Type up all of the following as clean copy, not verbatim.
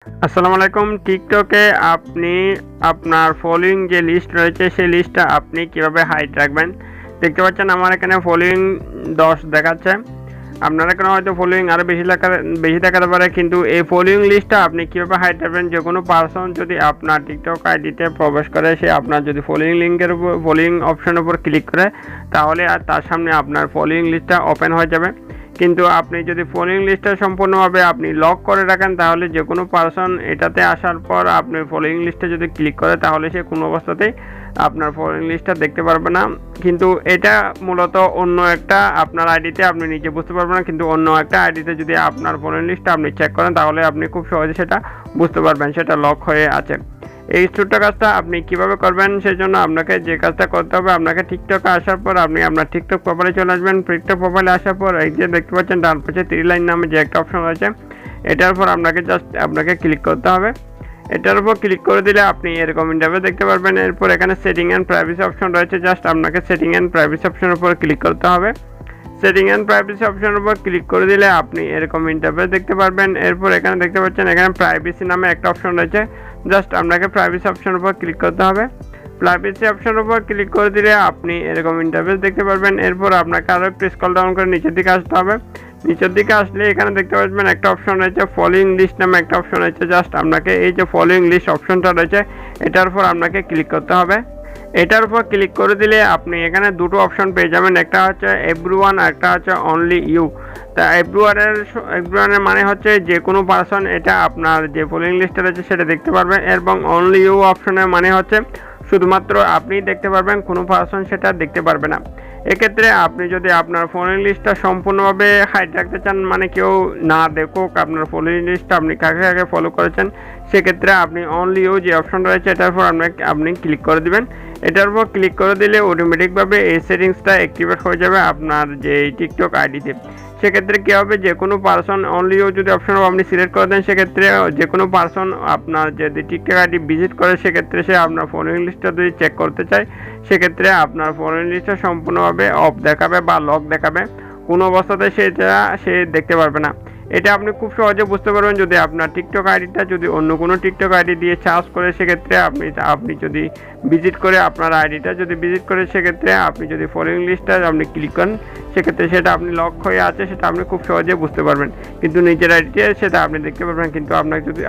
আসসালামু আলাইকুম। টিকটকে আপনি আপনার ফলোইং যে লিস্ট রয়েছে সেই লিস্টটা আপনি কিভাবে হাইড রাখবেন। দেখতে পাচ্ছেন আমার এখানে ফলোইং 10 দেখাচ্ছে। আপনার এখানে হয়তো ফলোইং আরও বেশি দেখাতে পারে, কিন্তু এই ফলোইং লিস্টটা আপনি কীভাবে হাইড রাখবেন। যে কোনো পার্সন যদি আপনার টিকটক আইডিতে প্রবেশ করে, সে আপনার যদি ফলোইং লিঙ্কের উপর ফলোইং অপশনের উপর ক্লিক করে, তাহলে আর তার সামনে আপনার ফলোইং লিস্টটা ওপেন হয়ে যাবে। কিন্তু আপনি যদি ফলোইং লিস্টটা সম্পূর্ণভাবে আপনি লক করে রাখেন, তাহলে যে কোনো পার্সন এটাতে আসার পর আপনি ফলোইং লিস্টে যদি ক্লিক করে, তাহলে সে কোনো অবস্থাতেই আপনার ফলোইং লিস্টটা দেখতে পারবে না। কিন্তু এটা মূলত অন্য একটা আপনার আইডিতে আপনি নিজে বুঝতে পারবেন না, কিন্তু অন্য একটা আইডিতে যদি আপনার ফলোইং লিস্টটা আপনি চেক করেন, তাহলে আপনি খুব সহজে সেটা বুঝতে পারবেন সেটা লক হয়ে আছে। এই ছোট্ট কাজটা আপনি কিভাবে করবেন, সেই জন্য আপনাকে যে কাজটা করতে হবে, আপনাকে টিকটকে আসার পর আপনি আপনার টিকটক প্রোফাইলে চলে আসবেন। টিকটক প্রোফাইলে আসার পর এই যে দেখতে পাচ্ছেন ডান পাশে 3 লাইন নামে যে একটা অপশন রয়েছে, এটার উপর আপনাকে ক্লিক করতে হবে। এটার উপর ক্লিক করে দিলে আপনি এরকম ইন্টারফেস দেখতে পারবেন। এরপর এখানে সেটিং অ্যান্ড প্রাইভেসি অপশন রয়েছে, জাস্ট আপনাকে সেটিং অ্যান্ড প্রাইভেসি অপশনের উপর ক্লিক করতে হবে। সেটিং অ্যান্ড প্রাইভেসি অপশনের উপর ক্লিক করে দিলে আপনি এরকম ইন্টারফেস দেখতে পারবেন। এরপর এখানে দেখতে পাচ্ছেন এখানে প্রাইভেসি নামে একটা অপশন রয়েছে, জাস্ট আপনাকে প্রাইভেসি অপশনের উপর ক্লিক করতে হবে। প্রাইভেসি অপশনের উপর ক্লিক করে দিলে আপনি এরকম ইন্টারফেস দেখতে পারবেন। এরপর আপনাকে আরও একটু স্ক্রল ডাউন করে নিচের দিকে আসতে হবে। নিচের দিকে আসলে এখানে দেখতে পাচ্ছেন একটা অপশন রয়েছে ফলোইং লিস্ট নামে একটা অপশন রয়েছে, জাস্ট আপনাকে এই যে ফলোইং লিস্ট অপশনটা রয়েছে এটার উপর আপনাকে ক্লিক করতে হবে। এটার উপর ক্লিক করে দিলে আপনি এখানে দুটো অপশন পেয়ে যাবেন, একটা হচ্ছে এভরিওয়ান আর একটা হচ্ছে অনলি ইউ। তা এভরিওয়ানের মানে হচ্ছে যে কোনো পারসন এটা আপনার যে ফলোইং লিস্টে রয়েছে সেটা দেখতে পারবেন, এবং অনলি ইউ অপশনের মানে হচ্ছে শুধুমাত্র আপনিই দেখতে পারবেন, কোনো পারসন সেটা দেখতে পারবে না। এক্ষেত্রে আপনি যদি আপনার ফলোইং লিস্টটা সম্পূর্ণভাবে হাইড রাখতে চান, মানে কেউ না দেখুক আপনার ফলোইং লিস্টটা আপনি কাকে কাকে ফলো করেছেন, সেক্ষেত্রে আপনি অনলি ইউ যে অপশন রয়েছে এটার উপর আপনি ক্লিক করে দিবেন। এটার উপর ক্লিক করে দিলে অটোমেটিকভাবে এই সেটিংসটা অ্যাক্টিভেট হয়ে যাবে আপনার যে টিকটক আইডিতে। সেক্ষেত্রে কী হবে, যে কোনো পারসন অনলি ইউ যদি অপশন আপনি সিলেক্ট করে দেন, সেক্ষেত্রে যে কোনো পারসন আপনার যদি টিকটক আইডি ভিজিট করে, সেক্ষেত্রে সে আপনার ফলোইং লিস্টটা যদি চেক করতে চায়, সেক্ষেত্রে আপনার ফলোইং লিস্টটা সম্পূর্ণভাবে অফ দেখাবে বা লক দেখাবে, কোনো অবস্থাতে সে দেখতে পারবে না। এটা আপনি খুব সহজে বুঝতে পারবেন যদি আপনার টিকটক আইডিটা যদি অন্য কোনো টিকটক আইডি দিয়ে সার্চ করে, সেক্ষেত্রে আপনি যদি ভিজিট করে আপনার আইডিটা যদি ভিজিট করে, সেক্ষেত্রে আপনি যদি ফলোইং লিস্টটা আপনি ক্লিক করেন, সেক্ষেত্রে সেটা আপনি লক হয়ে আছে সেটা আপনি খুব সহজে বুঝতে পারবেন। কিন্তু নিজের আইডিতে সেটা আপনি দেখতে পারবেন, কিন্তু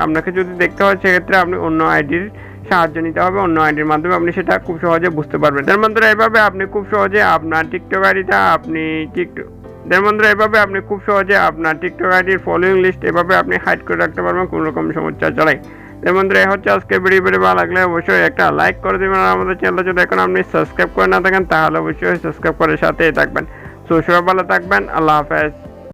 আপনাকে যদি দেখতে হয়, সেক্ষেত্রে আপনি অন্য আইডির সাহায্য নিতে হবে, অন্য আইডির মাধ্যমে আপনি সেটা খুব সহজে বুঝতে পারবেন। তার মাধ্যমে এভাবে আপনি খুব সহজে আপনার টিকটক আইডিটা খুব সহজে আপনার টিকটক আইডির ফলোইং লিস্ট এভাবে আপনি হাইড করে রাখতে পারবেন কোনো রকম সমস্যা ছাড়াই। বন্ধুরা, এই হচ্ছে আজকে ভিডিও ভালো লাগলে অবশ্যই একটা লাইক করে দেবেন, আর আমাদের চ্যানেলটা যদি এখন আপনি সাবস্ক্রাইব করে না থাকেন, তাহলে অবশ্যই সাবস্ক্রাইব করে সাথেই থাকবেন। সো সবাই ভালো থাকবেন, আল্লাহ হাফেজ।